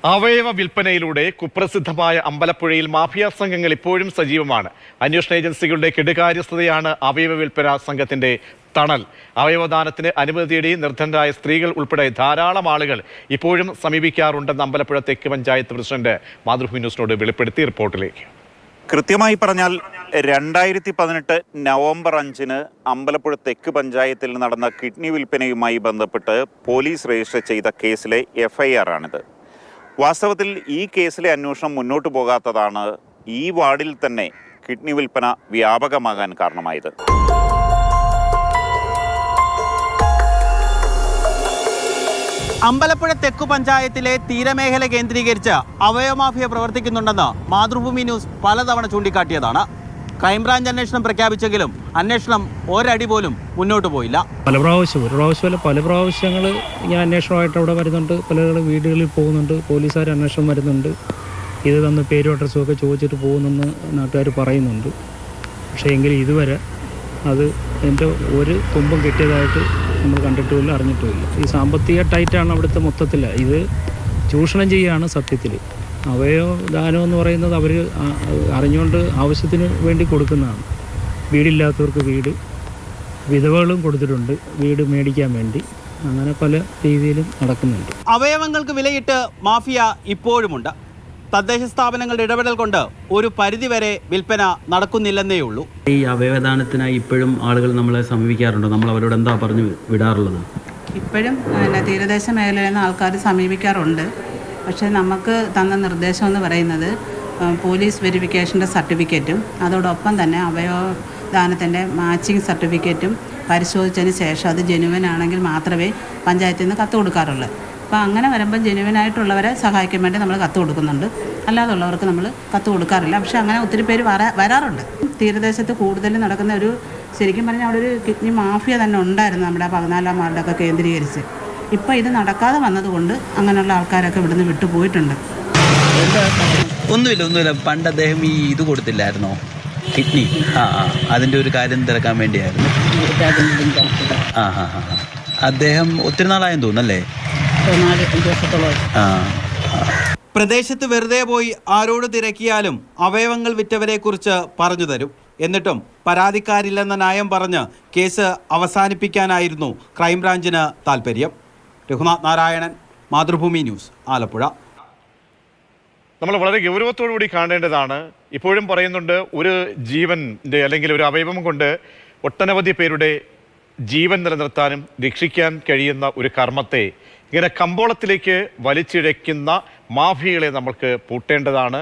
അവയവ വിൽപ്പനയിലൂടെ കുപ്രസിദ്ധമായ അമ്പലപ്പുഴയിൽ മാഫിയ സംഘങ്ങൾ ഇപ്പോഴും സജീവമാണ്. അന്വേഷണ ഏജൻസികളുടെ കെടുകാര്യസ്ഥതയാണ് അവയവ വിൽപ്പന സംഘത്തിന്റെ തണൽ. അവയവദാനത്തിന് അനുമതി തേടി നിർധനരായ സ്ത്രീകൾ ഉൾപ്പെടെ ധാരാളം ആളുകൾ ഇപ്പോഴും സമീപിക്കാറുണ്ടെന്ന് അമ്പലപ്പുഴ തെക്ക് പഞ്ചായത്ത് പ്രസിഡന്റ് മാതൃഭൂമി ന്യൂസിനോട് വെളിപ്പെടുത്തി. റിപ്പോർട്ടിലേക്ക്. കൃത്യമായി പറഞ്ഞാൽ 2018 നവംബർ 5-ന് അമ്പലപ്പുഴ തെക്ക് പഞ്ചായത്തിൽ നടന്ന കിഡ്നി വിൽപ്പനയുമായി ബന്ധപ്പെട്ട് പോലീസ് രജിസ്റ്റർ ചെയ്ത കേസിലെ FIR ആണിത്. വാസ്തവത്തിൽ ഈ കേസിലെ അന്വേഷണം മുന്നോട്ട് പോകാത്തതാണ് ഈ വാർഡിൽ തന്നെ കിഡ്നി വിൽപ്പന വ്യാപകമാകാൻ കാരണമായത്. അമ്പലപ്പുഴ തെക്കു പഞ്ചായത്തിലെ തീരമേഖല കേന്ദ്രീകരിച്ച് അവയവമാഫിയ പ്രവർത്തിക്കുന്നുണ്ടെന്ന് മാതൃഭൂമി ന്യൂസ് പലതവണ ചൂണ്ടിക്കാട്ടിയതാണ്. ക്രൈംബ്രാഞ്ച് അന്വേഷണം പ്രഖ്യാപിച്ചെങ്കിലും അന്വേഷണം ഒരടി പോലും മുന്നോട്ട് പോയില്ല. പല പ്രാവശ്യങ്ങൾ ഞാൻ അന്വേഷണമായിട്ട് അവിടെ വരുന്നുണ്ട്, പല വീടുകളിൽ പോകുന്നുണ്ട്, പോലീസുകാർ അന്വേഷണം വരുന്നുണ്ട്, ഇത് തന്ന് പേരും അഡ്രസ്സും ഒക്കെ ചോദിച്ചിട്ട് പോകുന്നെന്ന് നാട്ടുകാർ പറയുന്നുണ്ട്. പക്ഷേ എങ്കിലും ഇതുവരെ അത് എൻ്റെ ഒരു തുമ്പും കിട്ടിയതായിട്ട് നമ്മൾ കണ്ടിട്ടുമില്ല, അറിഞ്ഞിട്ടുമില്ല. ഈ സാമ്പത്തിക ടൈറ്റാണ് അവിടുത്തെ മൊത്തത്തിൽ. ഇത് ചൂഷണം ചെയ്യുകയാണ് സത്യത്തിൽ. അവയവദാനം എന്ന് പറയുന്നത് അവർ അറിഞ്ഞുകൊണ്ട് ആവശ്യത്തിന് വേണ്ടി കൊടുക്കുന്നതാണ്. വീടില്ലാത്തവർക്ക് വീട്, വിധവകളും കൊടുത്തിട്ടുണ്ട് വീട് മേടിക്കാൻ വേണ്ടി. അങ്ങനെ പല രീതിയിലും നടക്കുന്നുണ്ട്. അവയവങ്ങൾക്ക് വിലയിട്ട് മാഫിയ ഇപ്പോഴുമുണ്ട്. തദ്ദേശ സ്ഥാപനങ്ങളുടെ ഇടപെടൽ കൊണ്ട് ഒരു പരിധിവരെ വിൽപ്പന നടക്കുന്നില്ലെന്നേ ഉള്ളൂ. ഈ അവയവദാനത്തിനായി ഇപ്പോഴും ആളുകൾ നമ്മളെ സമീപിക്കാറുണ്ട്. നമ്മൾ അവരോട് എന്താ പറഞ്ഞു വിടാറുള്ളത്? ഇപ്പോഴും തീരദേശ മേഖലയിൽ നിന്ന് ആൾക്കാർ സമീപിക്കാറുണ്ട്. പക്ഷേ നമുക്ക് തന്ന നിർദ്ദേശം എന്ന് പറയുന്നത് പോലീസ് വെരിഫിക്കേഷൻ്റെ സർട്ടിഫിക്കറ്റും അതോടൊപ്പം തന്നെ അവയവദാനത്തിൻ്റെ മാച്ചിങ് സർട്ടിഫിക്കറ്റും പരിശോധിച്ചതിന് ശേഷം അത് ജെനുവൻ ആണെങ്കിൽ മാത്രമേ പഞ്ചായത്തിൽ നിന്ന് കത്ത് കൊടുക്കാറുള്ളൂ. അപ്പോൾ അങ്ങനെ വരുമ്പം ജെനുവനായിട്ടുള്ളവരെ സഹായിക്കാൻ വേണ്ടി നമ്മൾ കത്ത് കൊടുക്കുന്നുണ്ട്. അല്ലാതുള്ളവർക്ക് നമ്മൾ കത്ത് കൊടുക്കാറില്ല. പക്ഷേ അങ്ങനെ ഒത്തിരി പേര് വരാറുണ്ട്. തീരദേശത്ത് കൂടുതലും നടക്കുന്ന ഒരു, ശരിക്കും പറഞ്ഞാൽ അവിടെ ഒരു കിഡ്നി മാഫിയ തന്നെ ഉണ്ടായിരുന്നു നമ്മുടെ 14-ാം വാർഡൊക്കെ കേന്ദ്രീകരിച്ച്. ഇപ്പോൾ ഇത് നടക്കാതെ വന്നതുകൊണ്ട് അങ്ങനെയുള്ള ആൾക്കാരൊക്കെ ഇവിടുന്ന് വിട്ടുപോയിട്ടുണ്ട്. ഒന്നുമില്ല. പണ്ട് അദ്ദേഹം ഈ ഇത് കൊടുത്തില്ലായിരുന്നോ, കിഡ്നി? അതിൻ്റെ ഒരു കാര്യം തിരക്കാൻ വേണ്ടിയായിരുന്നു. അദ്ദേഹം ഒത്തിരി നാളായെന്ന് തോന്നുന്നല്ലേ? പ്രദേശത്ത് വെറുതെ പോയി ആരോട് തിരക്കിയാലും അവയവങ്ങൾ വിറ്റവരെ കുറിച്ച് പറഞ്ഞു തരും. എന്നിട്ടും പരാതിക്കാരില്ലെന്ന ന്യായം പറഞ്ഞ് കേസ് അവസാനിപ്പിക്കാനായിരുന്നു ക്രൈംബ്രാഞ്ചിന് താല്പര്യം. രഘുനാഥ് നാരായണൻ, മാതൃഭൂമി ന്യൂസ്, ആലപ്പുഴ. നമ്മൾ വളരെ ഗൗരവത്തോടുകൂടി കാണേണ്ടതാണ്. ഇപ്പോഴും പറയുന്നുണ്ട്, ഒരു ജീവൻ്റെ അല്ലെങ്കിൽ ഒരു അവയവം കൊണ്ട് ഒട്ടനവധി പേരുടെ ജീവൻ നിലനിർത്താനും രക്ഷിക്കാൻ കഴിയുന്ന ഒരു കർമ്മത്തെ ഇങ്ങനെ കമ്പോളത്തിലേക്ക് വലിച്ചിഴയ്ക്കുന്ന മാഫിയകളെ നമ്മൾക്ക് പൂട്ടേണ്ടതാണ്.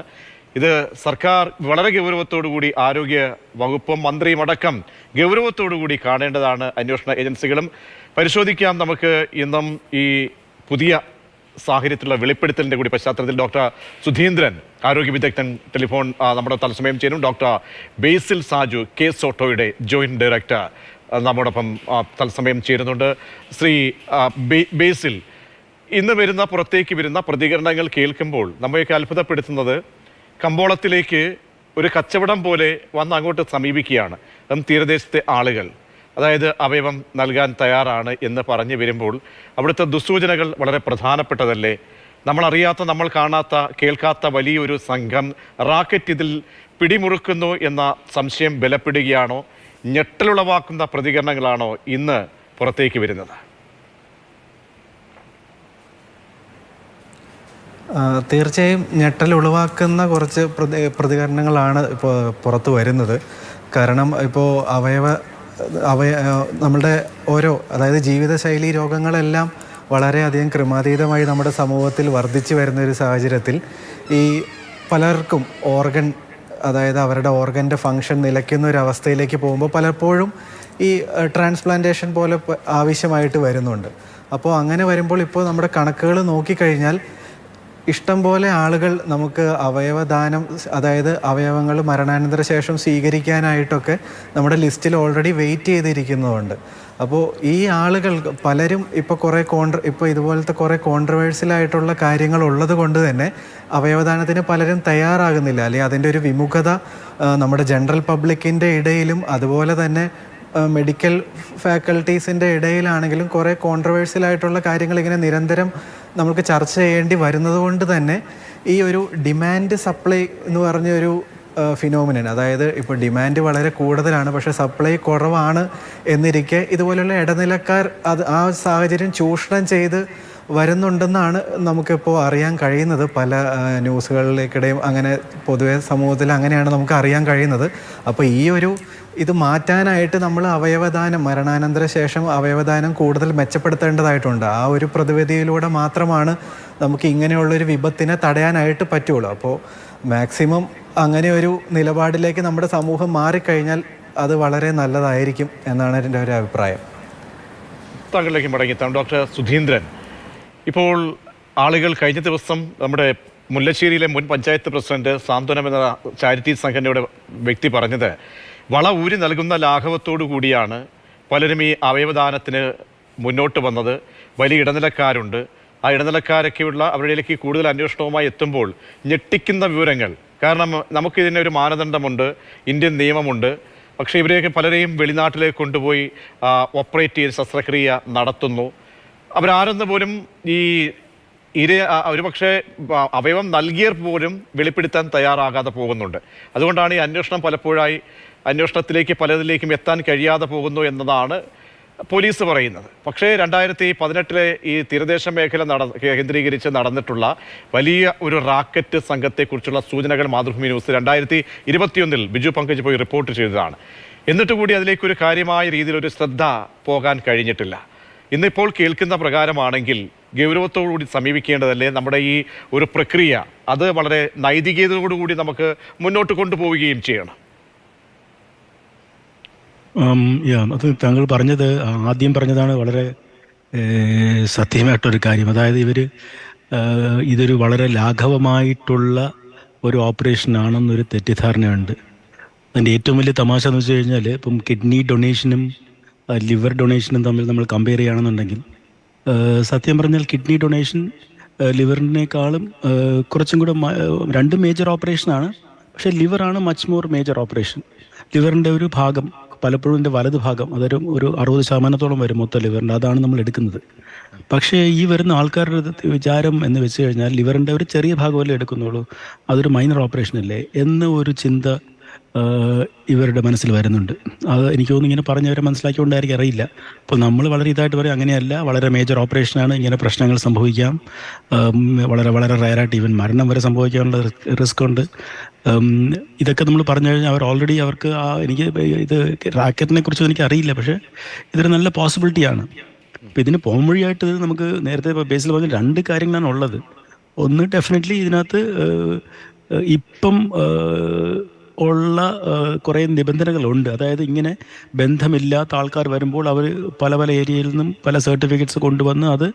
ഇത് സർക്കാർ വളരെ ഗൗരവത്തോടുകൂടി, ആരോഗ്യ വകുപ്പും മന്ത്രിയും അടക്കം ഗൗരവത്തോടുകൂടി കാണേണ്ടതാണ്. അന്വേഷണ ഏജൻസികളും പരിശോധിക്കാം. നമുക്ക് ഇന്നും ഈ പുതിയ സാഹചര്യത്തിലുള്ള വെളിപ്പെടുത്തലിൻ്റെ കൂടി പശ്ചാത്തലത്തിൽ ഡോക്ടർ സുധീന്ദ്രൻ, ആരോഗ്യ വിദഗ്ധൻ, ടെലിഫോൺ നമ്മുടെ തത്സമയം ചേരും. ഡോക്ടർ ബേസിൽ സാജു, കേസ് ഓട്ടോയുടെ ജോയിന്റ് ഡയറക്ടർ നമ്മോടൊപ്പം തത്സമയം ചേരുന്നുണ്ട്. ശ്രീ ബേസിൽ, ഇന്ന് പുറത്തേക്ക് വരുന്ന പ്രതികരണങ്ങൾ കേൾക്കുമ്പോൾ നമ്മയൊക്കെ അത്ഭുതപ്പെടുത്തുന്നത്, കമ്പോളത്തിലേക്ക് ഒരു കച്ചവടം പോലെ വന്ന് അങ്ങോട്ട് സമീപിക്കുകയാണ് തീരദേശത്തെ ആളുകൾ. അതായത് അവയവം നൽകാൻ തയ്യാറാണ് എന്ന് പറഞ്ഞു വരുമ്പോൾ അവിടുത്തെ ദുസ്സൂചനകൾ വളരെ പ്രധാനപ്പെട്ടതല്ലേ? നമ്മളറിയാത്ത, നമ്മൾ കാണാത്ത, കേൾക്കാത്ത വലിയൊരു സംഘം റാക്കറ്റ് ഇതിൽ പിടിമുറുക്കുന്നു എന്ന സംശയം ബലപ്പെടുകയാണോ? ഞെട്ടലുളവാക്കുന്ന പ്രതികരണങ്ങളാണോ ഇന്ന് പുറത്തേക്ക് വരുന്നത്? തീർച്ചയായും ഞെട്ടൽ ഉളവാക്കുന്ന കുറച്ച് പ്രതികരണങ്ങളാണ് ഇപ്പോൾ പുറത്തു വരുന്നത്. കാരണം ഇപ്പോൾ നമ്മളുടെ അതായത് ജീവിതശൈലി രോഗങ്ങളെല്ലാം വളരെയധികം ക്രമാതീതമായി നമ്മുടെ സമൂഹത്തിൽ വർദ്ധിച്ചു വരുന്ന ഒരു സാഹചര്യത്തിൽ ഈ പലർക്കും അതായത് അവരുടെ ഓർഗൻ്റെ ഫങ്ഷൻ നിലയ്ക്കുന്ന ഒരു അവസ്ഥയിലേക്ക് പോകുമ്പോൾ പലപ്പോഴും ഈ ട്രാൻസ്പ്ലാന്റേഷൻ പോലെ ആവശ്യമായിട്ട് വരുന്നുണ്ട്. അപ്പോൾ അങ്ങനെ വരുമ്പോൾ ഇപ്പോൾ നമ്മുടെ കണക്കുകൾ നോക്കിക്കഴിഞ്ഞാൽ ഇഷ്ടം പോലെ ആളുകൾ നമുക്ക് അവയവദാനം, അതായത് അവയവങ്ങൾ മരണാനന്തര ശേഷം സ്വീകരിക്കാനായിട്ടൊക്കെ നമ്മുടെ ലിസ്റ്റിൽ ഓൾറെഡി വെയിറ്റ് ചെയ്തിരിക്കുന്നുണ്ട്. അപ്പോൾ ഈ ആളുകൾ പലരും ഇപ്പോൾ ഇതുപോലത്തെ കുറേ കോൺട്രവേഴ്സ്യലായിട്ടുള്ള കാര്യങ്ങൾ ഉള്ളത് കൊണ്ട് തന്നെ അവയവദാനത്തിന് പലരും തയ്യാറാകുന്നില്ല. അല്ലെങ്കിൽ അതിൻ്റെ ഒരു വിമുഖത നമ്മുടെ ജനറൽ പബ്ലിക്കിൻ്റെ ഇടയിലും അതുപോലെ തന്നെ മെഡിക്കൽ ഫാക്കൽറ്റീസിൻ്റെ ഇടയിലാണെങ്കിലും കുറേ കോൺട്രവേഴ്സ്യലായിട്ടുള്ള കാര്യങ്ങൾ ഇങ്ങനെ നിരന്തരം നമുക്ക് ചർച്ച ചെയ്യേണ്ടി വരുന്നത് കൊണ്ട് തന്നെ ഈ ഒരു ഡിമാൻഡ് സപ്ലൈ എന്ന് പറഞ്ഞൊരു ഫിനോമിനൻ, അതായത് ഇപ്പോൾ ഡിമാൻഡ് വളരെ കൂടുതലാണ് പക്ഷേ സപ്ലൈ കുറവാണ് എന്നിരിക്കെ ഇതുപോലെയുള്ള ഇടനിലക്കാർ ആ സാഹചര്യം ചൂഷണം ചെയ്ത് വരുന്നുണ്ടെന്നാണ് നമുക്കിപ്പോൾ അറിയാൻ കഴിയുന്നത്. പല ന്യൂസുകളിലേക്കിടെയും അങ്ങനെ പൊതുവെ സമൂഹത്തിൽ അങ്ങനെയാണ് നമുക്ക് അറിയാൻ കഴിയുന്നത്. അപ്പോൾ ഇത് മാറ്റാനായിട്ട് നമ്മൾ അവയവദാനം, മരണാനന്തര ശേഷം അവയവദാനം കൂടുതൽ മെച്ചപ്പെടുത്തേണ്ടതായിട്ടുണ്ട്. ആ ഒരു പ്രതിവിധിയിലൂടെ മാത്രമാണ് നമുക്ക് ഇങ്ങനെയുള്ളൊരു വിപത്തിനെ തടയാനായിട്ട് പറ്റുള്ളൂ. അപ്പോൾ മാക്സിമം അങ്ങനെ ഒരു നിലപാടിലേക്ക് നമ്മുടെ സമൂഹം മാറിക്കഴിഞ്ഞാൽ അത് വളരെ നല്ലതായിരിക്കും എന്നാണ് എൻ്റെ ഒരു അഭിപ്രായം. താങ്കളിലേക്ക് മടങ്ങിയെത്താം. ഡോക്ടർ സുധീന്ദ്രൻ, ഇപ്പോൾ ആളുകൾ കഴിഞ്ഞ ദിവസം നമ്മുടെ മുല്ലശ്ശേരിയിലെ മുൻ പഞ്ചായത്ത് പ്രസിഡന്റ് സാന്ത്വനം എന്ന ചാരിറ്റി സംഘടനയുടെ വ്യക്തി പറഞ്ഞത്, വള ഊരി നൽകുന്ന ലാഘവത്തോടു കൂടിയാണ് പലരും ഈ അവയവദാനത്തിന് മുന്നോട്ട് വന്നത്. വലിയ ഇടനിലക്കാരുണ്ട്. ആ ഇടനിലക്കാരൊക്കെയുള്ള അവരിലേക്ക് കൂടുതൽ അന്വേഷണവുമായി എത്തുമ്പോൾ ഞെട്ടിക്കുന്ന വിവരങ്ങൾ. കാരണം നമുക്കിതിന് ഒരു മാനദണ്ഡമുണ്ട്, ഇന്ത്യൻ നിയമമുണ്ട്. പക്ഷേ ഇവരെയൊക്കെ പലരെയും വെളിനാട്ടിലേക്ക് കൊണ്ടുപോയി ഓപ്പറേറ്റ് ചെയ്ത് ശസ്ത്രക്രിയ നടത്തുന്നു. അവരാരെന്ന് പോലും ഒരുപക്ഷെ അവയവം നൽകിയർ പോലും വെളിപ്പെടുത്താൻ തയ്യാറാകാതെ പോകുന്നുണ്ട്. അതുകൊണ്ടാണ് ഈ അന്വേഷണത്തിലേക്ക് പലതിലേക്കും എത്താൻ കഴിയാതെ പോകുന്നു എന്നതാണ് പോലീസ് പറയുന്നത്. പക്ഷേ 2018 ഈ തീരദേശ മേഖല കേന്ദ്രീകരിച്ച് നടന്നിട്ടുള്ള വലിയ ഒരു റാക്കറ്റ് സംഘത്തെക്കുറിച്ചുള്ള സൂചനകൾ മാതൃഭൂമി ന്യൂസ് 2021 ബിജു പങ്കജ് പോയി റിപ്പോർട്ട് ചെയ്തതാണ്. എന്നിട്ട് കൂടി അതിലേക്കൊരു കാര്യമായ രീതിയിലൊരു ശ്രദ്ധ പോകാൻ കഴിഞ്ഞിട്ടില്ല. ഇന്നിപ്പോൾ കേൾക്കുന്ന പ്രകാരമാണെങ്കിൽ ഗൗരവത്തോടുകൂടി സമീപിക്കേണ്ടതല്ലേ നമ്മുടെ ഈ ഒരു പ്രക്രിയ? അത് വളരെ നൈതികതയോടുകൂടി നമുക്ക് മുന്നോട്ട് കൊണ്ടുപോവുകയും ചെയ്യണം. അത് താങ്കൾ ആദ്യം പറഞ്ഞതാണ് വളരെ സത്യമായിട്ടൊരു കാര്യം. അതായത് ഇതൊരു വളരെ ലാഘവമായിട്ടുള്ള ഒരു ഓപ്പറേഷനാണെന്നൊരു തെറ്റിദ്ധാരണയുണ്ട്. അതിൻ്റെ ഏറ്റവും വലിയ തമാശ എന്ന് വെച്ച് കഴിഞ്ഞാൽ, ഇപ്പം കിഡ്നി ഡൊണേഷനും ലിവർ ഡൊണേഷനും തമ്മിൽ നമ്മൾ കമ്പയർ ചെയ്യുകയാണെന്നുണ്ടെങ്കിൽ, സത്യം പറഞ്ഞാൽ കിഡ്നി ഡൊണേഷൻ ലിവറിനേക്കാളും കുറച്ചും കൂടെ രണ്ടും മേജർ ഓപ്പറേഷനാണ്. പക്ഷേ ലിവറാണ് മച്ച് മോർ മേജർ ഓപ്പറേഷൻ. ലിവറിൻ്റെ ഒരു ഭാഗം, പലപ്പോഴും എൻ്റെ വലത് ഭാഗം, അതൊരു 60% വരും മൊത്തം ലിവറിൻ്റെ, അതാണ് നമ്മൾ എടുക്കുന്നത്. പക്ഷേ ഈ വരുന്ന ആൾക്കാരുടെ വിചാരം എന്ന് വെച്ച് കഴിഞ്ഞാൽ ലിവറിൻ്റെ ഒരു ചെറിയ ഭാഗമല്ലേ എടുക്കുന്നുള്ളൂ, അതൊരു മൈനർ ഓപ്പറേഷൻ അല്ലേ എന്ന ഒരു ചിന്ത ഇവരുടെ മനസ്സിൽ വരുന്നുണ്ട്. അത് എനിക്ക് തോന്നുന്നു ഇങ്ങനെ പറഞ്ഞവരെ മനസ്സിലാക്കിക്കൊണ്ടായിരിക്കും, അറിയില്ല. അപ്പോൾ നമ്മൾ വളരെ ഇതായിട്ട് പറയും അങ്ങനെയല്ല, വളരെ മേജർ ഓപ്പറേഷനാണ്, ഇങ്ങനെ പ്രശ്നങ്ങൾ സംഭവിക്കാം, വളരെ വളരെ റയറായിട്ട് ഈവൻ മരണം വരെ സംഭവിക്കാനുള്ള റിസ്ക് ഉണ്ട്. ഇതൊക്കെ നമ്മൾ പറഞ്ഞു കഴിഞ്ഞാൽ അവർക്ക് എനിക്ക് ഇത് റാക്കറ്റിനെ കുറിച്ച് എനിക്ക് അറിയില്ല, പക്ഷേ ഇതൊരു നല്ല പോസിബിലിറ്റിയാണ്. അപ്പോൾ ഇതിന് പോംവഴിയായിട്ട് നമുക്ക് നേരത്തെ ബേസിൽ പറഞ്ഞ 2 കാര്യങ്ങളാണ് ഉള്ളത്. ഒന്ന്, ഡെഫിനറ്റ്ലി ഇതിനകത്ത് ഇപ്പം ഉള്ള കുറേ നിബന്ധനകളുണ്ട്. അതായത് ഇങ്ങനെ ബന്ധമില്ലാത്ത ആൾക്കാർ വരുമ്പോൾ അവർ പല ഏരിയയിൽ നിന്നും പല സർട്ടിഫിക്കറ്റ്സ് കൊണ്ടുവന്ന് അത്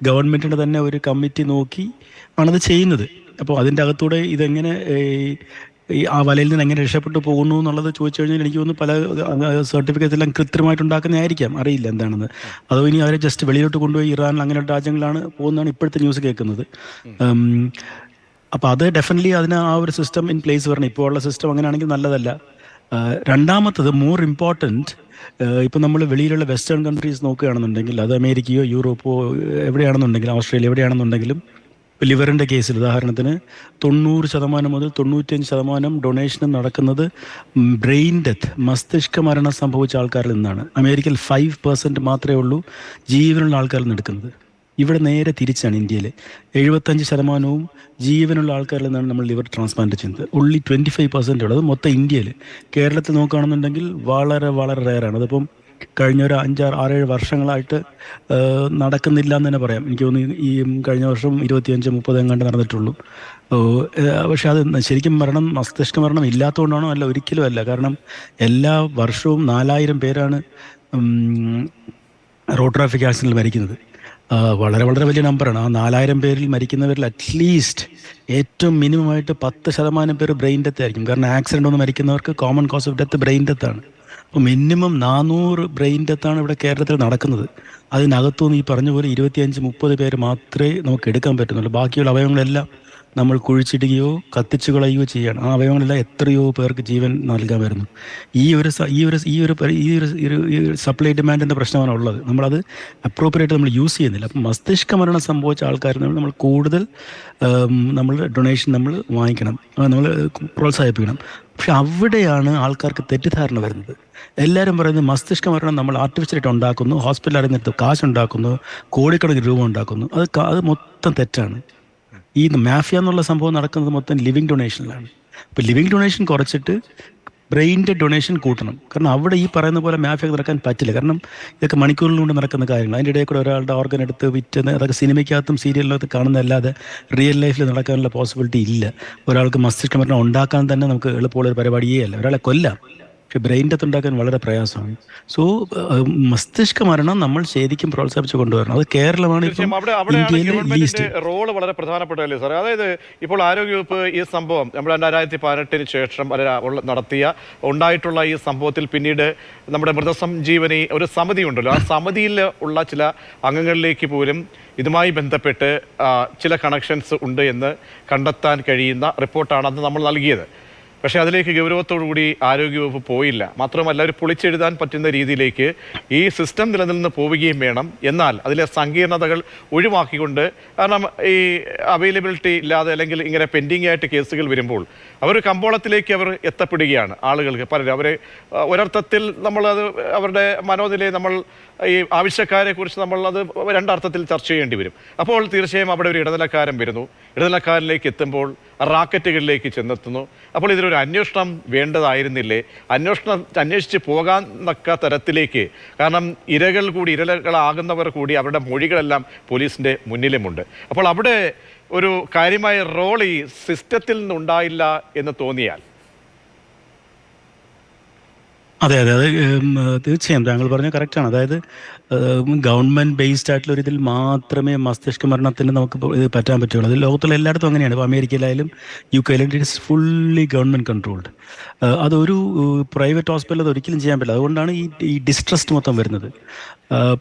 ഗവൺമെൻറ്റിൻ്റെ തന്നെ ഒരു കമ്മിറ്റി നോക്കി ആണത് ചെയ്യുന്നത്. അപ്പോൾ അതിൻ്റെ അകത്തൂടെ ഇതെങ്ങനെ ആ വലയിൽ നിന്ന് എങ്ങനെ രക്ഷപ്പെട്ടു പോകുന്നു എന്നുള്ളത് ചോദിച്ചു കഴിഞ്ഞാൽ എനിക്ക് തോന്നുന്നു പല സർട്ടിഫിക്കറ്റ്സ് എല്ലാം കൃത്രിമമായിട്ടുണ്ടാക്കുന്നതായിരിക്കാം, അറിയില്ല എന്താണെന്ന്. അതോ ഇനി അവരെ ജസ്റ്റ് വെളിയിലോട്ട് കൊണ്ടുപോയി ഇറാൻ അങ്ങനെയുള്ള രാജ്യങ്ങളാണ് പോകുന്നതാണ് ഇപ്പോഴത്തെ ന്യൂസ് കേൾക്കുന്നത്. അപ്പോൾ അത് ഡെഫിനറ്റ്ലി അതിന് ആ ഒരു സിസ്റ്റം ഇൻ പ്ലേസ് വരണം. ഇപ്പോൾ ഉള്ള സിസ്റ്റം അങ്ങനെയാണെങ്കിൽ നല്ലതല്ല. രണ്ടാമത്തത്, മോർ ഇമ്പോർട്ടൻറ്റ്, ഇപ്പം നമ്മൾ വെളിയിലുള്ള വെസ്റ്റേൺ കൺട്രീസ് നോക്കുകയാണെന്നുണ്ടെങ്കിൽ, അത് അമേരിക്കയോ യൂറോപ്പോ എവിടെയാണെന്നുണ്ടെങ്കിലും, ഓസ്ട്രേലിയ എവിടെയാണെന്നുണ്ടെങ്കിലും, ലിവറിൻ്റെ കേസിൽ ഉദാഹരണത്തിന് 90% മുതൽ 95% ഡൊണേഷൻ നടക്കുന്നത് ബ്രെയിൻ ഡെത്ത്, മസ്തിഷ്ക മരണം സംഭവിച്ച ആൾക്കാരിൽ നിന്നാണ്. അമേരിക്കയിൽ 5% മാത്രമേ ഉള്ളൂ ജീവനുള്ള ആൾക്കാരിൽ നിന്ന് എടുക്കുന്നത്. ഇവിടെ നേരെ തിരിച്ചാണ്. ഇന്ത്യയിൽ 75% ജീവനുള്ള ആൾക്കാരിൽ നിന്നാണ് നമ്മൾ ലിവർ ട്രാൻസ്പ്ലാന്റ് ചെയ്യുന്നത്. ഉള്ളി 25% ഉള്ളത് മൊത്തം ഇന്ത്യയിൽ. കേരളത്തിൽ നോക്കുകയാണെന്നുണ്ടെങ്കിൽ വളരെ വളരെ റെയറാണ്. അതിപ്പം കഴിഞ്ഞ ഒരു 5-6-7 വർഷങ്ങളായിട്ട് നടക്കുന്നില്ല എന്ന് തന്നെ പറയാം. എനിക്ക് തോന്നുന്നു ഈ കഴിഞ്ഞ വർഷം 25-30 എങ്ങാണ്ട് നടന്നിട്ടുള്ളൂ. പക്ഷെ അത് ശരിക്കും മസ്തിഷ്ക മരണം ഇല്ലാത്തതുകൊണ്ടാണോ? അല്ല, ഒരിക്കലും അല്ല. കാരണം എല്ലാ വർഷവും 4000 പേരാണ് റോഡ് ട്രാഫിക് ആക്സിഡന്റിൽ മരിക്കുന്നത്. വളരെ വളരെ വലിയ നമ്പറാണ്. ആ 4000 പേരിൽ മരിക്കുന്നവരിൽ അറ്റ്ലീസ്റ്റ് ഏറ്റവും മിനിമമായിട്ട് 10% പേര് ബ്രെയിൻ ഡെത്ത് ആയിരിക്കും. കാരണം ആക്സിഡൻ്റ് ഒന്ന് മരിക്കുന്നവർക്ക് common cause of death brain ഡെത്താണ്. അപ്പോൾ മിനിമം 400 ബ്രെയിൻ ഡെത്താണ് ഇവിടെ കേരളത്തിൽ നടക്കുന്നത്. അതിനകത്തുനിന്ന് ഈ പറഞ്ഞ പോലെ 25-30 പേര് മാത്രമേ നമുക്ക് എടുക്കാൻ പറ്റുന്നുള്ളൂ. ബാക്കിയുള്ള അവയവങ്ങളെല്ലാം നമ്മൾ കുഴിച്ചിടുകയോ കത്തിച്ചു കളയുകയോ ചെയ്യണം. ആ അവയവങ്ങളെല്ലാം എത്രയോ പേർക്ക് ജീവൻ നൽകാൻ വരുന്നു. ഈ ഒരു സപ്ലൈ ഡിമാൻഡിൻ്റെ പ്രശ്നമാണ് ഉള്ളത്. നമ്മളത് അപ്രോപ്രിയേറ്റ് നമ്മൾ യൂസ് ചെയ്യുന്നില്ല. അപ്പം മസ്തിഷ്ക മരണം സംഭവിച്ച ആൾക്കാർ നമ്മൾ കൂടുതൽ നമ്മൾ ഡൊണേഷൻ നമ്മൾ വാങ്ങിക്കണം, നമ്മൾ പ്രോത്സാഹിപ്പിക്കണം. പക്ഷെ അവിടെയാണ് ആൾക്കാർക്ക് തെറ്റിദ്ധാരണ വരുന്നത്. എല്ലാവരും പറയുന്നത് മസ്തിഷ്ക മരണം നമ്മൾ ആർട്ടിഫിഷ്യലായിട്ട് ഉണ്ടാക്കുന്നു, ഹോസ്പിറ്റലിൽ അറിഞ്ഞിട്ട് കാശുണ്ടാക്കുന്നു, കോടിക്കണക്കിന് രൂപ ഉണ്ടാക്കുന്നു. അത് മൊത്തം തെറ്റാണ്. ഈ മാഫിയ എന്നുള്ള സംഭവം നടക്കുന്നത് മൊത്തം ലിവിങ് ഡൊണേഷനിലാണ്. അപ്പോൾ ലിവിങ് ഡൊണേഷൻ കുറച്ചിട്ട് ബ്രെയിൻ്റെ ഡൊണേഷൻ കൂട്ടണം. കാരണം അവിടെ ഈ പറയുന്ന പോലെ മാഫിയ നടക്കാൻ പറ്റില്ല. കാരണം ഇതൊക്കെ മണിക്കൂറിലുകൊണ്ട് നടക്കുന്ന കാര്യങ്ങൾ. അതിൻ്റെ ഇടയിൽ കൂടെ ഒരാളുടെ ഓർഗൻ എടുത്ത് വിറ്റ് അതൊക്കെ സിനിമയ്ക്കകത്തും സീരിയലിനകത്ത് കാണുന്നതല്ലാതെ റിയൽ ലൈഫിൽ നടക്കാനുള്ള പോസിബിലിറ്റി ഇല്ല. ഒരാൾക്ക് മസ്തിഷ്ക മരണം ഉണ്ടാക്കാൻ തന്നെ നമുക്ക് എളുപ്പമുള്ളൊരു പരിപാടിയേ അല്ല. ഒരാളെ കൊല്ലാം, പക്ഷെ ബ്രെയിൻ്റെ അകത്ത് ഉണ്ടാക്കാൻ വളരെ പ്രയാസമാണ്. സോ മസ്തിഷ്ക മരണം നമ്മൾ ശരിക്കും പ്രോത്സാഹിപ്പിച്ച് കൊണ്ടുവരണം. അത് കേരളമാണ് തീർച്ചയായും അവിടെയാണ് ഗവൺമെന്റിന്റെ റോള് വളരെ പ്രധാനപ്പെട്ടതല്ലേ സാർ? അതായത് ഇപ്പോൾ ആരോഗ്യവകുപ്പ് ഈ സംഭവം നമ്മുടെ 2018 ശേഷം ഉണ്ടായിട്ടുള്ള ഈ സംഭവത്തിൽ പിന്നീട് നമ്മുടെ മൃതസഞ്ജീവനി ഒരു സമിതി ഉണ്ടല്ലോ, ആ സമിതിയിൽ ഉള്ള ചില അംഗങ്ങളിലേക്ക് പോലും ഇതുമായി ബന്ധപ്പെട്ട് ചില കണക്ഷൻസ് ഉണ്ട് എന്ന് കണ്ടെത്താൻ കഴിയുന്ന റിപ്പോർട്ടാണ് അന്ന് നമ്മൾ നൽകിയത്. പക്ഷേ അതിലേക്ക് ഗൗരവത്തോടുകൂടി ആരോഗ്യവകുപ്പ് പോയില്ല. മാത്രമല്ല ഒരു പൊളിച്ചെഴുതാൻ പറ്റുന്ന രീതിയിലേക്ക് ഈ സിസ്റ്റം നിലനിന്ന് പോവുകയും വേണം. എന്നാൽ അതിലെ സങ്കീർണതകൾ ഒഴിവാക്കിക്കൊണ്ട്, കാരണം ഈ അവൈലബിലിറ്റി ഇല്ലാതെ അല്ലെങ്കിൽ ഇങ്ങനെ പെൻഡിങ് ആയിട്ട് കേസുകൾ വരുമ്പോൾ അവർ കമ്പോളത്തിലേക്ക് അവർ എത്തപ്പെടുകയാണ്. ആളുകൾക്ക് പലരും അവരെ ഒരർത്ഥത്തിൽ നമ്മളത് അവരുടെ മനോനിലയെ നമ്മൾ ഈ ആവശ്യക്കാരെ കുറിച്ച് നമ്മൾ അത് രണ്ടർത്ഥത്തിൽ ചർച്ച ചെയ്യേണ്ടി വരും. അപ്പോൾ തീർച്ചയായും അവിടെ ഒരു ഇടനിലക്കാരൻ വരുന്നു. ഇടനിലക്കാരിലേക്ക് എത്തുമ്പോൾ റാക്കറ്റുകളിലേക്ക് ചെന്നെത്തുന്നു. അപ്പോൾ ഇതിലൊരു അന്വേഷണം വേണ്ടതായിരുന്നില്ലേ? അന്വേഷിച്ച് പോകാൻ തക്ക തരത്തിലേക്ക്, കാരണം ഇരകളാകുന്നവർ കൂടി അവരുടെ മൊഴികളെല്ലാം പോലീസിൻ്റെ മുന്നിലുമുണ്ട്. അപ്പോൾ അവിടെ ഒരു കാര്യമായ റോൾ ഈ സിസ്റ്റത്തിൽ നിന്നുണ്ടായില്ല എന്ന് തോന്നിയാൽ? അതെ, തീർച്ചയായും താങ്കൾ പറഞ്ഞത് കറക്റ്റാണ്. അതായത് ഗവൺമെൻറ് ബേസ്ഡ് ആയിട്ടുള്ള ഒരു ഇതിൽ മാത്രമേ മസ്തിഷ്ക മരണത്തിന് നമുക്ക് ഇത് പറ്റാൻ പറ്റുള്ളൂ. അത് ലോകത്തുള്ള എല്ലായിടത്തും അങ്ങനെയാണ്. ഇപ്പോൾ അമേരിക്കയിലായാലും UK-യിലും it is fully government controlled. അതൊരു പ്രൈവറ്റ് ഹോസ്പിറ്റലിൽ അത് ഒരിക്കലും ചെയ്യാൻ പറ്റില്ല. അതുകൊണ്ടാണ് ഈ ഡിസ്ട്രസ്റ്റ് മൊത്തം വരുന്നത്.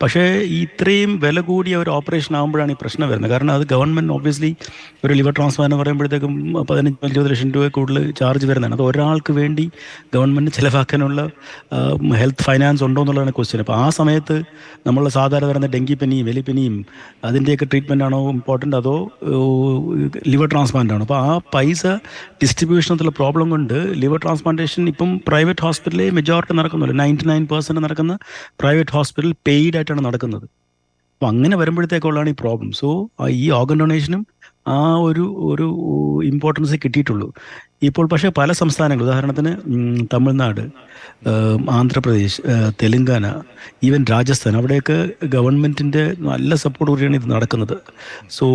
പക്ഷേ ഇത്രയും വില കൂടിയ ഒരു ഓപ്പറേഷൻ ആകുമ്പോഴാണ് ഈ പ്രശ്നം വരുന്നത്. കാരണം അത് ഗവൺമെൻറ് ഒബ്വിയസ്ലി ഒരു ലിവർ ട്രാൻസ്പ്ലാന്റ് എന്ന് പറയുമ്പോഴത്തേക്കും 15-20 ലക്ഷം രൂപ കൂടുതൽ ചാർജ് വരുന്നതാണ്. അത് ഒരാൾക്ക് വേണ്ടി ഗവൺമെൻറ് ചിലവാക്കാനുള്ള ഹെൽത്ത് ഫൈനാൻസ് ഉണ്ടോ എന്നുള്ളതാണ് ക്വസ്റ്റ്യൻ. അപ്പോൾ ആ സമയത്ത് നമ്മൾ സാധാരണ വരുന്ന ഡെങ്കിപ്പനിയും എലിപ്പനിയും അതിൻ്റെയൊക്കെ ട്രീറ്റ്മെൻ്റ് ആണോ ഇമ്പോർട്ടൻ്റ്, അതോ ലിവർ ട്രാൻസ്പ്ലാന്റ് ആണോ? അപ്പോൾ ആ പൈസ ഡിസ്ട്രിബ്യൂഷനത്തുള്ള പ്രോബ്ലം കൊണ്ട് ലിവർ ട്രാൻസ്പ്ലാന്റേഷൻ ഇപ്പം പ്രൈവറ്റ് ഹോസ്പിറ്റലിൽ മെജോറിറ്റി നടക്കുന്നില്ല. 99% നടക്കുന്ന പ്രൈവറ്റ് ഹോസ്പിറ്റൽ പെയ്ഡ് ആയിട്ടാണ് നടക്കുന്നത്. അപ്പോൾ അങ്ങനെ വരുമ്പോഴത്തേക്കുള്ളതാണ് ഈ പ്രോബ്ലം. സോ ഈ ഓർഗൻ ഡൊണേഷനും ആ ഒരു ഇമ്പോർട്ടൻസ് കിട്ടിയിട്ടുള്ളൂ ഇപ്പോൾ. പക്ഷേ പല സംസ്ഥാനങ്ങൾ, ഉദാഹരണത്തിന് തമിഴ്നാട്, ആന്ധ്രാപ്രദേശ്, തെലുങ്കാന, ഈവൻ രാജസ്ഥാൻ, അവിടെയൊക്കെ ഗവൺമെൻറ്റിൻ്റെ നല്ല സപ്പോർട്ട് കൂടിയാണ് ഇത് നടക്കുന്നത്. സോ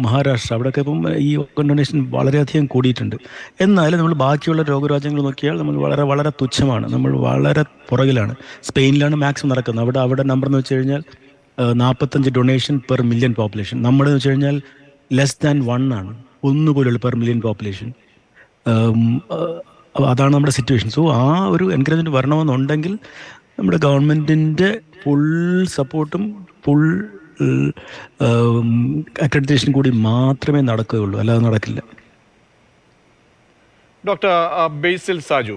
മഹാരാഷ്ട്ര, അവിടെയൊക്കെ ഇപ്പം ഈ ഓർഗൻ ഡൊണേഷൻ വളരെയധികം കൂടിയിട്ടുണ്ട്. എന്നാലും നമ്മൾ ബാക്കിയുള്ള രോഗരാജ്യങ്ങൾ നോക്കിയാൽ നമ്മൾ വളരെ വളരെ തുച്ഛമാണ്. നമ്മൾ വളരെ പുറകിലാണ്. സ്പെയിനിലാണ് മാക്സിമം നടക്കുന്നത്. അവിടെ നമ്പർ എന്ന് വെച്ച് കഴിഞ്ഞാൽ 45 ഡൊണേഷൻ പെർ മില്യൺ പോപ്പുലേഷൻ. നമ്മുടെ വെച്ച് കഴിഞ്ഞാൽ ലെസ് ദാൻ 1 ആണ്, 1 പോലുള്ള പെർ മില്യൺ പോപ്പുലേഷൻ. അതാണ് നമ്മുടെ സിറ്റുവേഷൻ. സോ ആ ഒരു എൻകറേജ്മെൻറ്റ് വരണമെന്നുണ്ടെങ്കിൽ നമ്മുടെ ഗവൺമെൻറ്റിൻ്റെ ഫുൾ സപ്പോർട്ടും ഫുൾ അക്രഡിറ്റേഷൻ കൂടി മാത്രമേ നടക്കുകയുള്ളൂ, അല്ലാതെ നടക്കില്ല. ഡോക്ടർ ബേസിൽ സാജു,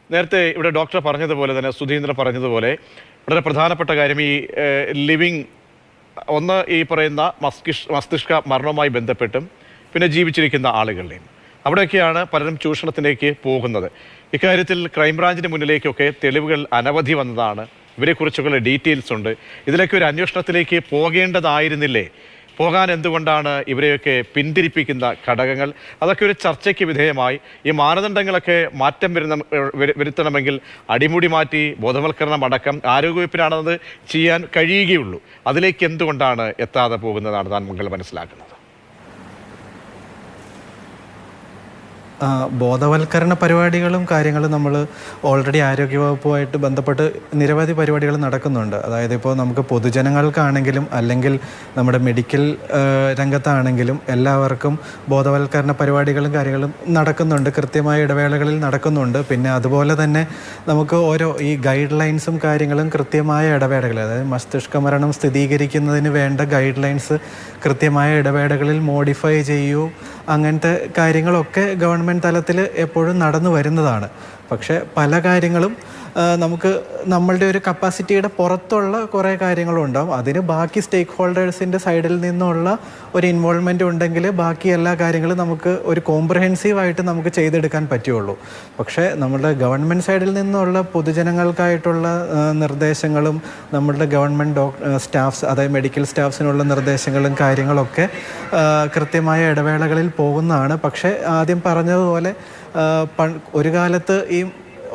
നേരത്തെ ഇവിടെ ഡോക്ടർ പറഞ്ഞതുപോലെ തന്നെ, സുധീന്ദ്രൻ പറഞ്ഞതുപോലെ വളരെ പ്രധാനപ്പെട്ട കാര്യം ഈ ലിവിങ്, ഒന്ന് ഈ പറയുന്ന മസ്തിഷ്ക മരണവുമായി ബന്ധപ്പെട്ടും പിന്നെ ജീവിച്ചിരിക്കുന്ന ആളുകളുടെയും അവിടെയൊക്കെയാണ് പലരും ചൂഷണത്തിലേക്ക് പോകുന്നത്. ഇക്കാര്യത്തിൽ ക്രൈംബ്രാഞ്ചിന് മുന്നിലേക്കൊക്കെ തെളിവുകൾ അനവധി വന്നതാണ്. ഇവരെക്കുറിച്ചുള്ള ഡീറ്റെയിൽസ് ഉണ്ട്. ഇതിലേക്ക് ഒരു അന്വേഷണത്തിലേക്ക് പോകേണ്ടതായിരുന്നില്ലേ? പോകാൻ എന്തുകൊണ്ടാണ് ഇവരെയൊക്കെ പിന്തിരിപ്പിക്കുന്ന ഘടകങ്ങൾ? അതൊക്കെ ഒരു ചർച്ചയ്ക്ക് വിധേയമായി ഈ മാനദണ്ഡങ്ങളൊക്കെ മാറ്റം വരുത്തണമെങ്കിൽ അടിമുടി മാറ്റി ബോധവൽക്കരണം അടക്കം ആരോഗ്യവകുപ്പിനാണത് ചെയ്യാൻ കഴിയുകയുള്ളൂ. അതിലേക്ക് എന്തുകൊണ്ടാണ് എത്താതെ പോകുന്നതാണ് താങ്കൾ മനസ്സിലാക്കുന്നത്? ബോധവൽക്കരണ പരിപാടികളും കാര്യങ്ങളും നമ്മൾ ഓൾറെഡി ആരോഗ്യവകുപ്പുമായിട്ട് ബന്ധപ്പെട്ട് നിരവധി പരിപാടികൾ നടക്കുന്നുണ്ട്. അതായത് ഇപ്പോൾ നമുക്ക് പൊതുജനങ്ങൾക്കാണെങ്കിലും അല്ലെങ്കിൽ നമ്മുടെ മെഡിക്കൽ രംഗത്താണെങ്കിലും എല്ലാവർക്കും ബോധവൽക്കരണ പരിപാടികളും കാര്യങ്ങളും നടക്കുന്നുണ്ട്, കൃത്യമായ ഇടവേളകളിൽ നടക്കുന്നുണ്ട്. പിന്നെ അതുപോലെ തന്നെ നമുക്ക് ഓരോ ഈ ഗൈഡ് ലൈൻസും കാര്യങ്ങളും കൃത്യമായ ഇടവേളകൾ, അതായത് മസ്തിഷ്ക മരണം സ്ഥിരീകരിക്കുന്നതിന് വേണ്ട ഗൈഡ് ലൈൻസ് കൃത്യമായ ഇടവേളകളിൽ മോഡിഫൈ ചെയ്യുകയോ അങ്ങനത്തെ കാര്യങ്ങളൊക്കെ ഗവൺമെൻറ് തലത്തിൽ എപ്പോഴും നടന്നു വരുന്നതാണ്. പക്ഷേ പല കാര്യങ്ങളും നമുക്ക് നമ്മളുടെ ഒരു കപ്പാസിറ്റിയുടെ പുറത്തുള്ള കുറേ കാര്യങ്ങളും ഉണ്ടാവും. അതിന് ബാക്കി സ്റ്റേക്ക് ഹോൾഡേഴ്സിൻ്റെ സൈഡിൽ നിന്നുള്ള ഒരു ഇൻവോൾവ്മെൻറ്റ് ഉണ്ടെങ്കിൽ ബാക്കി എല്ലാ കാര്യങ്ങളും നമുക്ക് ഒരു കോംപ്രഹെൻസീവായിട്ട് നമുക്ക് ചെയ്തെടുക്കാൻ പറ്റുള്ളൂ. പക്ഷേ നമ്മളുടെ ഗവൺമെൻറ് സൈഡിൽ നിന്നുള്ള പൊതുജനങ്ങൾക്കായിട്ടുള്ള നിർദ്ദേശങ്ങളും നമ്മളുടെ ഗവൺമെൻറ് സ്റ്റാഫ്സ്, അതായത് മെഡിക്കൽ സ്റ്റാഫ്സിനുള്ള നിർദ്ദേശങ്ങളും കാര്യങ്ങളൊക്കെ കൃത്യമായ ഇടവേളകളിൽ പോകുന്നതാണ്. പക്ഷേ ആദ്യം പറഞ്ഞതുപോലെ ഒരു കാലത്ത് ഈ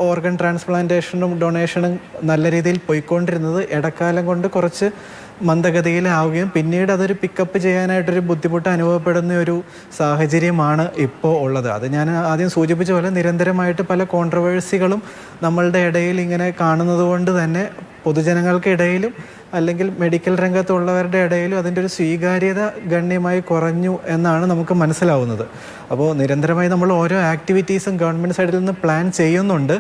ഓർഗൻ ട്രാൻസ്പ്ലാന്റേഷനും ഡൊണേഷനും നല്ല രീതിയിൽ പോയിക്കൊണ്ടിരുന്നത് ഇടക്കാലം കൊണ്ട് കുറച്ച് മന്ദഗതിയിലാവുകയും പിന്നീട് അതൊരു പിക്കപ്പ് ചെയ്യാനായിട്ടൊരു ബുദ്ധിമുട്ട് അനുഭവപ്പെടുന്ന ഒരു സാഹചര്യമാണ് ഇപ്പോൾ ഉള്ളത്. അത് ഞാൻ ആദ്യം സൂചിപ്പിച്ച പോലെ നിരന്തരമായിട്ട് പല കോൺട്രവേഴ്സികളും നമ്മളുടെ ഇടയിൽ ഇങ്ങനെ കാണുന്നത് കൊണ്ട് തന്നെ പൊതുജനങ്ങൾക്കിടയിലും അല്ലെങ്കിൽ മെഡിക്കൽ രംഗത്തുള്ളവരുടെ ഇടയിലും അതിൻ്റെ ഒരു സ്വീകാര്യത ഗണ്യമായി കുറഞ്ഞു എന്നാണ് നമുക്ക് മനസ്സിലാവുന്നത്. അപ്പോൾ നിരന്തരമായി നമ്മൾ ഓരോ ആക്ടിവിറ്റീസും ഗവൺമെൻറ് സൈഡിൽ നിന്ന് പ്ലാൻ ചെയ്യുന്നുണ്ട്.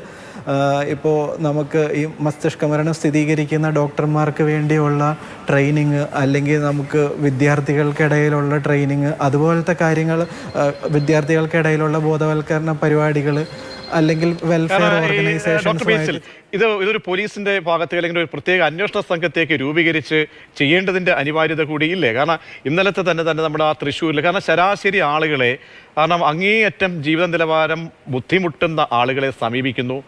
ഇപ്പോൾ നമുക്ക് ഈ മസ്തിഷ്കമരണം സ്ഥിരീകരിക്കുന്ന ഡോക്ടർമാർക്ക് വേണ്ടിയുള്ള ട്രെയിനിങ്, അല്ലെങ്കിൽ നമുക്ക് വിദ്യാർത്ഥികൾക്കിടയിലുള്ള ട്രെയിനിങ്, അതുപോലത്തെ കാര്യങ്ങൾ, വിദ്യാർത്ഥികൾക്കിടയിലുള്ള ബോധവൽക്കരണ പരിപാടികൾ, അല്ലെങ്കിൽ വെൽഫെയർ ഓർഗനൈസേഷൻസ്. ഇതൊരു പോലീസിന്റെ ഭാഗത്ത് അല്ലെങ്കിൽ ഒരു പ്രത്യേക അന്വേഷണ സംഘത്തേക്ക് രൂപീകരിച്ച് ചെയ്യേണ്ടതിന്റെ അനിവാര്യത കൂടിയില്ലേ? കാരണം ഇന്നലത്തെ തന്നെ നമ്മുടെ ആ തൃശ്ശൂരിൽ, കാരണം ശരാശരി ആളുകളെ, കാരണം അങ്ങേയറ്റം ജീവിത നിലവാരം ബുദ്ധിമുട്ടുന്ന ആളുകളെ സമീപിക്കുന്നു,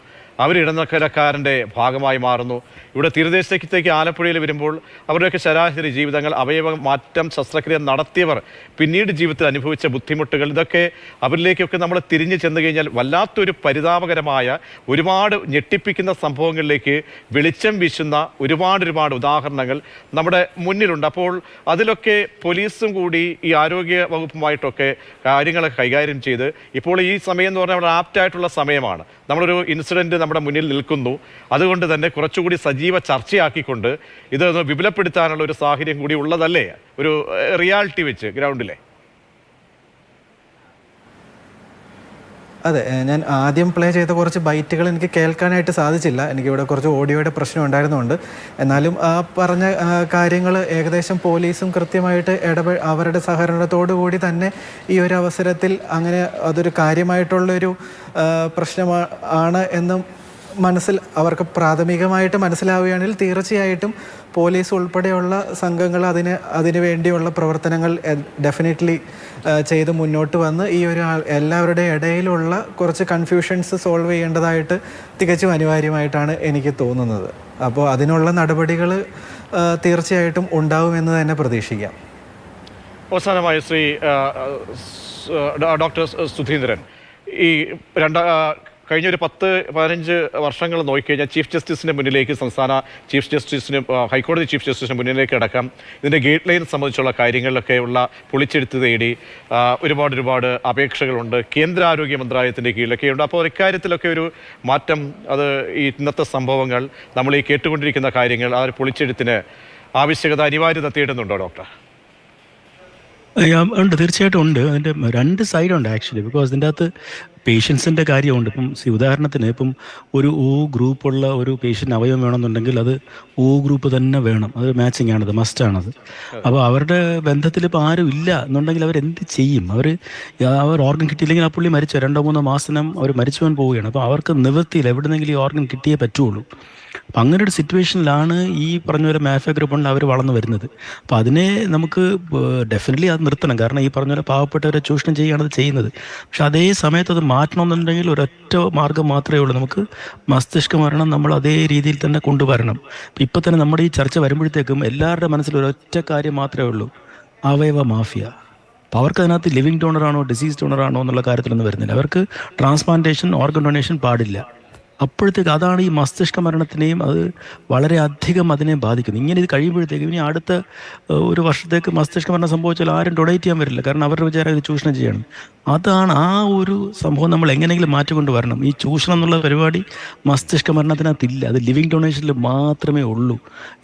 അവർ ഇടനിലക്കാരൻ്റെ ഭാഗമായി മാറുന്നു. ഇവിടെ തീരദേശത്തേക്ക് ആലപ്പുഴയിൽ വരുമ്പോൾ അവരുടെയൊക്കെ ശരാശരി ജീവിതങ്ങൾ, അവയവ മാറ്റം ശസ്ത്രക്രിയ നടത്തിയവർ പിന്നീട് ജീവിതത്തിൽ അനുഭവിച്ച ബുദ്ധിമുട്ടുകൾ, ഇതൊക്കെ അവരിലേക്കൊക്കെ നമ്മൾ തിരിഞ്ഞു ചെന്ന് കഴിഞ്ഞാൽ വല്ലാത്തൊരു പരിതാപകരമായ, ഒരുപാട് ഞെട്ടിപ്പിക്കുന്ന സംഭവങ്ങളിലേക്ക് വെളിച്ചം വീശുന്ന ഒരുപാട് ഉദാഹരണങ്ങൾ നമ്മുടെ മുന്നിലുണ്ട്. അപ്പോൾ അതിലൊക്കെ പോലീസും കൂടി ഈ ആരോഗ്യ വകുപ്പുമായിട്ടൊക്കെ കാര്യങ്ങളൊക്കെ കൈകാര്യം ചെയ്ത്, ഇപ്പോൾ ഈ സമയം എന്ന് പറഞ്ഞാൽ വളരെ ആപ്റ്റായിട്ടുള്ള സമയമാണ്. നമ്മളൊരു ഇൻസിഡൻറ്റ് നമ്മുടെ മുന്നിൽ നിൽക്കുന്നു, അതുകൊണ്ട് തന്നെ കുറച്ചുകൂടി സജീവ ചർച്ചയാക്കിക്കൊണ്ട് ഇത് വിപുലപ്പെടുത്താനുള്ള ഒരു സാഹചര്യം കൂടി ഉള്ളതല്ലേ, ഒരു റിയാലിറ്റി വെച്ച് ഗ്രൗണ്ടിലെ? അതെ, ഞാൻ ആദ്യം പ്ലേ ചെയ്ത കുറച്ച് ബൈറ്റുകൾ എനിക്ക് കേൾക്കാനായിട്ട് സാധിച്ചില്ല. എനിക്കിവിടെ കുറച്ച് ഓഡിയോയുടെ പ്രശ്നം ഉണ്ടായിരുന്നുകൊണ്ട്. എന്നാലും ആ പറഞ്ഞ കാര്യങ്ങൾ ഏകദേശം പോലീസും കൃത്യമായിട്ട് അവരുടെ സഹകരണത്തോടു കൂടി തന്നെ ഈ ഒരു അവസരത്തിൽ അങ്ങനെ അതൊരു കാര്യമായിട്ടുള്ളൊരു പ്രശ്നമാണ് എന്നും അവർക്ക് പ്രാഥമികമായിട്ട് മനസ്സിലാവുകയാണെങ്കിൽ തീർച്ചയായിട്ടും പോലീസ് ഉൾപ്പെടെയുള്ള സംഘങ്ങൾ അതിന് വേണ്ടിയുള്ള പ്രവർത്തനങ്ങൾ ഡെഫിനറ്റ്ലി ചെയ്ത് മുന്നോട്ട് വന്ന് ഈ ഒരു എല്ലാവരുടെയും ഇടയിലുള്ള കുറച്ച് കൺഫ്യൂഷൻസ് സോൾവ് ചെയ്യേണ്ടതായിട്ട് തികച്ചും അനിവാര്യമായിട്ടാണ് എനിക്ക് തോന്നുന്നത്. അപ്പോൾ അതിനുള്ള നടപടികൾ തീർച്ചയായിട്ടും ഉണ്ടാവുമെന്ന് തന്നെ പ്രതീക്ഷിക്കാം. അവസാനമായി ശ്രീ ഡോക്ടർ സുധീന്ദ്രൻ, ഈ കഴിഞ്ഞ ഒരു 10-15 വർഷങ്ങൾ നോക്കിക്കഴിഞ്ഞാൽ ചീഫ് ജസ്റ്റിസിൻ്റെ മുന്നിലേക്ക്, സംസ്ഥാന ചീഫ് ജസ്റ്റിസിന്, ഹൈക്കോടതി ചീഫ് ജസ്റ്റിസിൻ്റെ മുന്നിലേക്ക് അടക്കം ഇതിൻ്റെ ഗൈഡ് ലൈൻ സംബന്ധിച്ചുള്ള കാര്യങ്ങളിലൊക്കെയുള്ള പൊളിച്ചെടുത്ത് തേടി ഒരുപാട് അപേക്ഷകളുണ്ട്. കേന്ദ്ര ആരോഗ്യ മന്ത്രാലയത്തിൻ്റെ കീഴിലൊക്കെയുണ്ട്. അപ്പോൾ ഇക്കാര്യത്തിലൊക്കെ ഒരു മാറ്റം, അത് ഈ ഇന്നത്തെ സംഭവങ്ങൾ, നമ്മൾ ഈ കേട്ടുകൊണ്ടിരിക്കുന്ന കാര്യങ്ങൾ, ആ ഒരു പൊളിച്ചെഴുത്തിന് ആവശ്യകത, അനിവാര്യത തേടുന്നുണ്ടോ ഡോക്ടർ? ഉണ്ട്, തീർച്ചയായിട്ടും ഉണ്ട്. അതിൻ്റെ 2 സൈഡുണ്ട് ആക്ച്വലി. ബിക്കോസ് ഇതിൻ്റെ അകത്ത് പേഷ്യൻസിൻ്റെ കാര്യമുണ്ട്. ഇപ്പം ഉദാഹരണത്തിന് ഇപ്പം ഒരു O ഗ്രൂപ്പുള്ള ഒരു പേഷ്യൻ്റ് അവയവം വേണമെന്നുണ്ടെങ്കിൽ അത് O ഗ്രൂപ്പ് തന്നെ വേണം. അത് മാച്ചിങ് ആണത്, മസ്റ്റാണത്. അപ്പോൾ അവരുടെ ബന്ധത്തിൽ ഇപ്പോൾ ആരും ഇല്ല എന്നുണ്ടെങ്കിൽ അവരെന്ത് ചെയ്യും? അവർ ഓർഗൻ കിട്ടിയില്ലെങ്കിൽ ആ പുള്ളി മരിച്ചു 2-3 മാസം അവർ മരിച്ചുവാൻ പോവുകയാണ്. അപ്പോൾ അവർക്ക് നിവൃത്തിയിൽ എവിടെന്നെങ്കിലും ഈ ഓർഗൻ കിട്ടിയേ പറ്റുള്ളൂ. അപ്പം അങ്ങനെ ഒരു സിറ്റുവേഷനിലാണ് ഈ പറഞ്ഞ പോലെ മാഫിയ ഗ്രൂപ്പുകളിൽ അവർ വളർന്നു വരുന്നത്. അപ്പോൾ അതിനെ നമുക്ക് ഡെഫിനറ്റ്ലി അത് നിർത്തണം. കാരണം ഈ പറഞ്ഞ പോലെ പാവപ്പെട്ടവരെ ചൂഷണം ചെയ്യുകയാണ് അത് ചെയ്യുന്നത്. പക്ഷെ അതേ സമയത്ത് അത് മാറ്റണമെന്നുണ്ടെങ്കിൽ ഒരൊറ്റ മാർഗ്ഗം മാത്രമേ ഉള്ളൂ. നമുക്ക് മസ്തിഷ്ക മരണം നമ്മൾ അതേ രീതിയിൽ തന്നെ കൊണ്ടുവരണം. ഇപ്പം തന്നെ നമ്മുടെ ഈ ചർച്ച വരുമ്പോഴത്തേക്കും എല്ലാവരുടെ മനസ്സിൽ ഒരൊറ്റ കാര്യം മാത്രമേ ഉള്ളൂ, അവയവ മാഫിയ. അപ്പോൾ അവർക്ക് അതിനകത്ത് ലിവിങ് ഡോണറാണോ ഡിസീസ് ഡോണറാണോ എന്നുള്ള കാര്യത്തിലൊന്നും വരുന്നില്ല. അവർക്ക് ട്രാൻസ്പ്ലാന്റേഷൻ, ഓർഗൻ ഡൊണേഷൻ പാടില്ല. അപ്പോഴത്തേക്ക് അതാണ് ഈ മസ്തിഷ്ക മരണത്തിനെയും അത് വളരെ അധികം അതിനെ ബാധിക്കുന്നു. ഇങ്ങനെ ഇത് കഴിയുമ്പോഴത്തേക്കും ഇനി അടുത്ത ഒരു വർഷത്തേക്ക് മസ്തിഷ്ക മരണം സംഭവിച്ചാൽ ആരും ഡൊണേറ്റ് ചെയ്യാൻ വരില്ല. കാരണം അവരുടെ വിചാരം ഇത് ചൂഷണം ചെയ്യണം. അതാണ് ആ ഒരു സംഭവം നമ്മൾ എങ്ങനെയെങ്കിലും മാറ്റിക്കൊണ്ട് വരണം. ഈ ചൂഷണം എന്നുള്ള പരിപാടി മസ്തിഷ്ക മരണത്തിനകത്തില്ല, അത് ലിവിങ് ഡൊണേഷനിൽ മാത്രമേ ഉള്ളൂ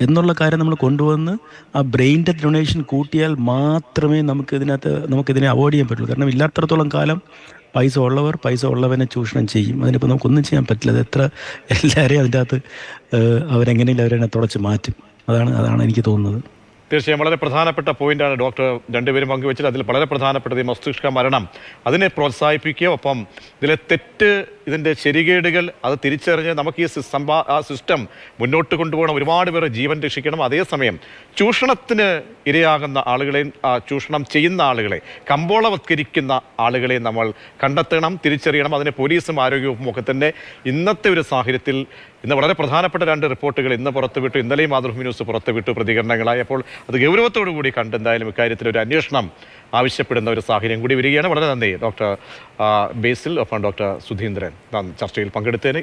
എന്നുള്ള കാര്യം നമ്മൾ കൊണ്ടുവന്ന് ആ ബ്രെയിൻ ഡെത്ത് ഡൊണേഷൻ കൂട്ടിയാൽ മാത്രമേ നമുക്കിതിനെ അവോയ്ഡ് ചെയ്യാൻ പറ്റുള്ളൂ. കാരണം ഇല്ലാത്തടത്തോളം കാലം പൈസ ഉള്ളവർ പൈസ ഉള്ളവനെ ചൂഷണം ചെയ്യും. അതിനിപ്പോൾ നമുക്കൊന്നും ചെയ്യാൻ പറ്റില്ല. അത് എത്ര എല്ലാവരെയും അതിൻ്റെ അകത്ത് അവരെങ്ങനെയും അവരെ തുടച്ച് മാറ്റും. അതാണ് എനിക്ക് തോന്നുന്നത്. തീർച്ചയായും വളരെ പ്രധാനപ്പെട്ട പോയിന്റാണ് ഡോക്ടർ രണ്ടുപേരും പങ്കുവെച്ചത്. അതിൽ വളരെ പ്രധാനപ്പെട്ടത് ഈ മസ്തിഷ്ക മരണം, അതിനെ പ്രോത്സാഹിപ്പിക്കുക, ഒപ്പം ഇതിലെ തെറ്റ്, ഇതിൻ്റെ ശരികേടുകൾ അത് തിരിച്ചറിഞ്ഞ് നമുക്ക് ഈ സിസ്റ്റം മുന്നോട്ട് കൊണ്ടുപോകണം. ഒരുപാട് പേർ ജീവൻ രക്ഷിക്കണം. അതേസമയം ചൂഷണത്തിന് ഇരയാകുന്ന ആളുകളെയും ചൂഷണം ചെയ്യുന്ന ആളുകളെ, കമ്പോളവത്കരിക്കുന്ന ആളുകളെ നമ്മൾ കണ്ടെത്തണം, തിരിച്ചറിയണം. അതിന് പോലീസും ആരോഗ്യവകുപ്പും ഒക്കെ തന്നെ ഇന്നത്തെ ഒരു സാഹചര്യത്തിൽ ഇന്ന് വളരെ പ്രധാനപ്പെട്ട 2 റിപ്പോർട്ടുകൾ ഇന്ന് പുറത്തുവിട്ടു. ഇന്നലെയും മാതൃഭൂമി ന്യൂസ് പുറത്തുവിട്ടു പ്രതികരണങ്ങളായി. അപ്പോൾ അത് ഗൗരവത്തോടു കൂടി കണ്ട് എന്തായാലും ഇക്കാര്യത്തിൽ ഒരു അന്വേഷണം ആവശ്യപ്പെടുന്ന ഒരു സാഹചര്യം കൂടി വരികയാണ്. വളരെ നന്ദി ഡോക്ടർ ബേസിൽ, ഒപ്പം ഡോക്ടർ സുധീന്ദ്രൻ ചർച്ചയിൽ പങ്കെടുത്തതിന്.